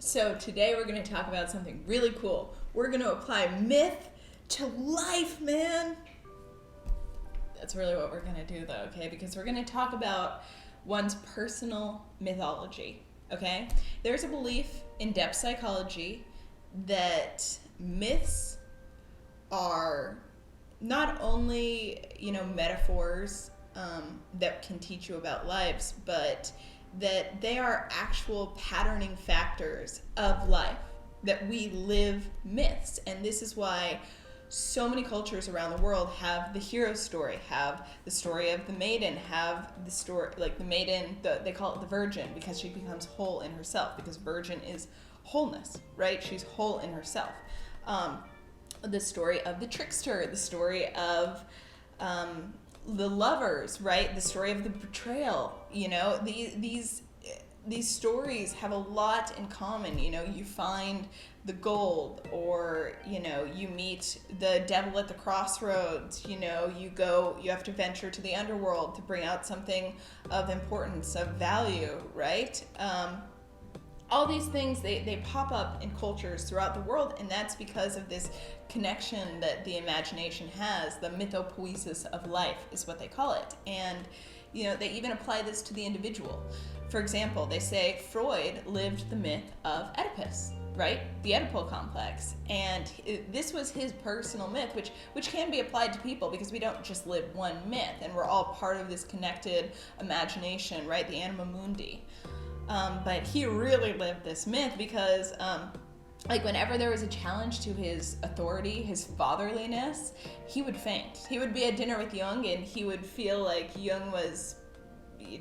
So today we're going to talk about something really cool. We're going to apply myth to life, man. That's really what we're going to do though, okay? Because we're going to talk about one's personal mythology, okay? There's a belief in depth psychology that myths are not only, metaphors that can teach you about lives, but that they are actual patterning factors of life, that we live myths. And this is why so many cultures around the world have the hero story, have the story of the maiden, have the story, like the maiden, they call it the virgin because she becomes whole in herself, because virgin is wholeness, right? She's whole in herself. The story of the trickster, the story of the lovers, right? The story of the betrayal. These stories have a lot in common. You find the gold, or you meet the devil at the crossroads. You have to venture to the underworld to bring out something of importance, of value, right? All these things, they pop up in cultures throughout the world, and that's because of this connection that the imagination has. The mythopoesis of life is what they call it. And they even apply this to the individual. For example, they say Freud lived the myth of Oedipus, right? The Oedipal complex. And this was his personal myth, which can be applied to people, because we don't just live one myth, and we're all part of this connected imagination, right? The anima mundi. But he really lived this myth because, whenever there was a challenge to his authority, his fatherliness, he would faint. He would be at dinner with Jung, and he would feel like Jung was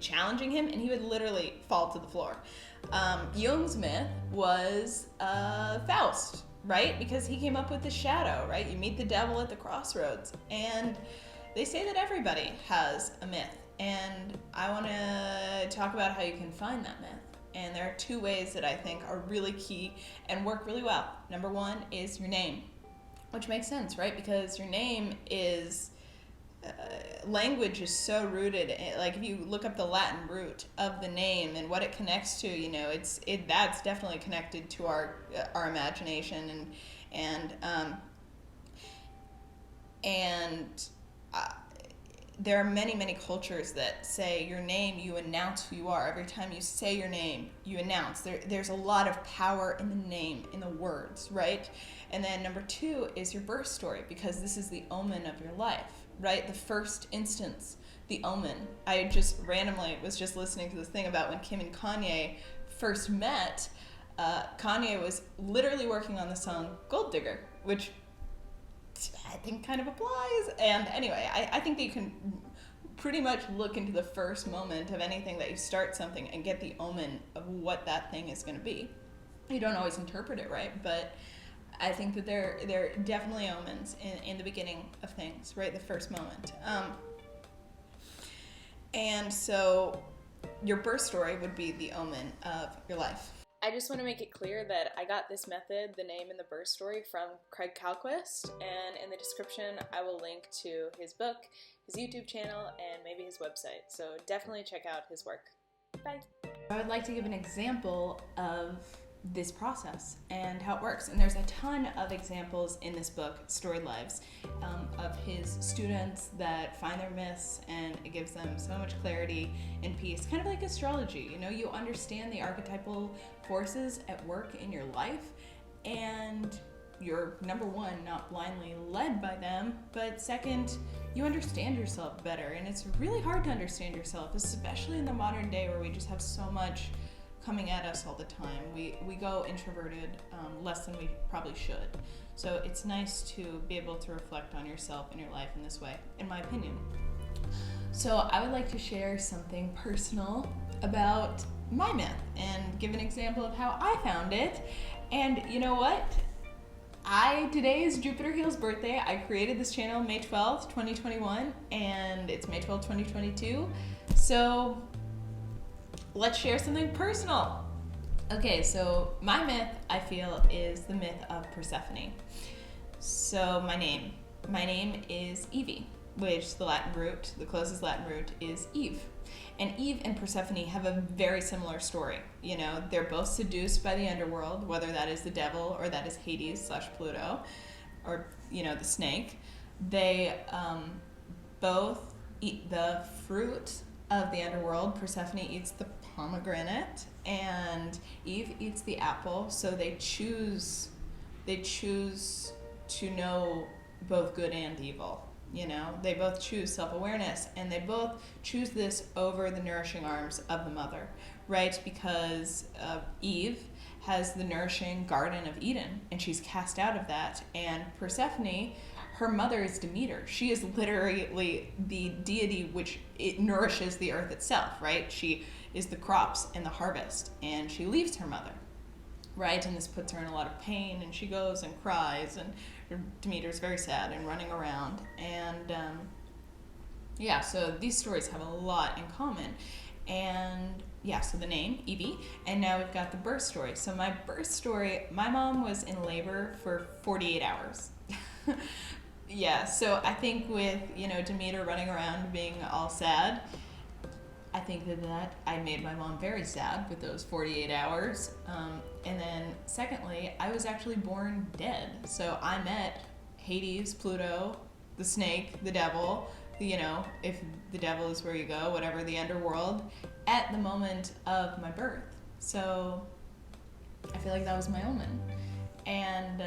challenging him, and he would literally fall to the floor. Jung's myth was Faust, right? Because he came up with the shadow, right? You meet the devil at the crossroads. And they say that everybody has a myth. And I want to talk about how you can find that myth. And there are two ways that I think are really key and work really well. Number one is your name, which makes sense, right? Because your name is, language is so rooted. Like if you look up the Latin root of the name and what it connects to, that's definitely connected to our imagination there are many, many cultures that say your name, you announce who you are. Every time you say your name, you announce. There's a lot of power in the name, in the words, right? And then number two is your birth story, because this is the omen of your life, right? The first instance, the omen. I just randomly was just listening to this thing about when Kim and Kanye first met. Kanye was literally working on the song Gold Digger, which I think kind of applies. And anyway, I think that you can pretty much look into the first moment of anything that you start something and get the omen of what that thing is going to be. You don't always interpret it right, but I think that there are definitely omens in the beginning of things, right? The first moment. And so your birth story would be the omen of your life. I just want to make it clear that I got this method, the name and the birth story, from Craig Chalquist, and in the description I will link to his book, his YouTube channel, and maybe his website, so definitely check out his work. Bye! I would like to give an example of this process and how it works, and there's a ton of examples in this book, Storied Lives, of his students that find their myths, and it gives them so much clarity and peace, kind of like astrology. You understand the archetypal forces at work in your life, and you're, number one, not blindly led by them, but second, you understand yourself better. And it's really hard to understand yourself, especially in the modern day where we just have so much coming at us all the time. We go introverted less than we probably should. So it's nice to be able to reflect on yourself and your life in this way, in my opinion. So I would like to share something personal about my myth and give an example of how I found it. And you know what? Today is Jupiter Heal's birthday. I created this channel May 12th, 2021, and it's May 12th, 2022. So let's share something personal. Okay, so my myth, I feel, is the myth of Persephone. So my name is Evie, which the closest Latin root is Eve. And Eve and Persephone have a very similar story. They're both seduced by the underworld, whether that is the devil or that is Hades/Pluto, or, the snake. They both eat the fruit of the underworld. Persephone eats the pomegranate, and Eve eats the apple. So they choose to know both good and evil. They both choose self-awareness, and they both choose this over the nourishing arms of the mother, right? Because Eve has the nourishing Garden of Eden, and she's cast out of that. And Persephone, her mother is Demeter. She is literally the deity which it nourishes the earth itself, right? She is the crops and the harvest, and she leaves her mother, right? And this puts her in a lot of pain, and she goes and cries, and Demeter's very sad and running around. And so these stories have a lot in common. And so the name, Evie, and now we've got the birth story. So my birth story, my mom was in labor for 48 hours. So I think with, Demeter running around being all sad, I think that I made my mom very sad with those 48 hours. And then secondly, I was actually born dead. So I met Hades, Pluto, the snake, the devil, if the devil is where you go, whatever, the underworld, at the moment of my birth. So I feel like that was my omen. And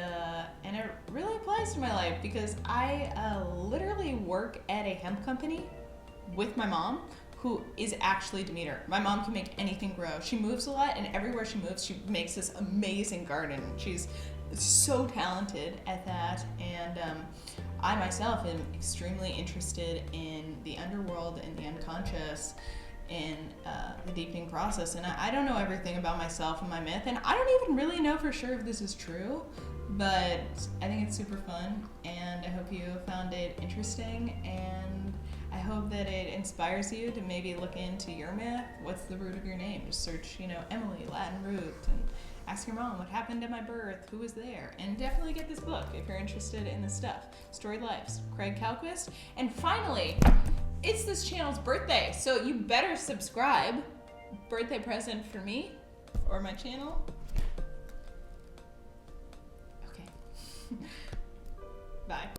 it really applies to my life, because I literally work at a hemp company with my mom, who is actually Demeter. My mom can make anything grow. She moves a lot, and everywhere she moves, she makes this amazing garden. She's so talented at that, and I myself am extremely interested in the underworld and the unconscious, in the deepening process. And I don't know everything about myself and my myth, and I don't even really know for sure if this is true, but I think it's super fun, and I hope you found it interesting, and I hope that it inspires you to maybe look into your myth. What's the root of your name? Just search, Emily, Latin root, and ask your mom what happened at my birth, who was there, and definitely get this book if you're interested in this stuff. Storied Lives, Craig Chalquist. And finally, it's this channel's birthday, so you better subscribe. Birthday present for me or my channel. Okay. Bye.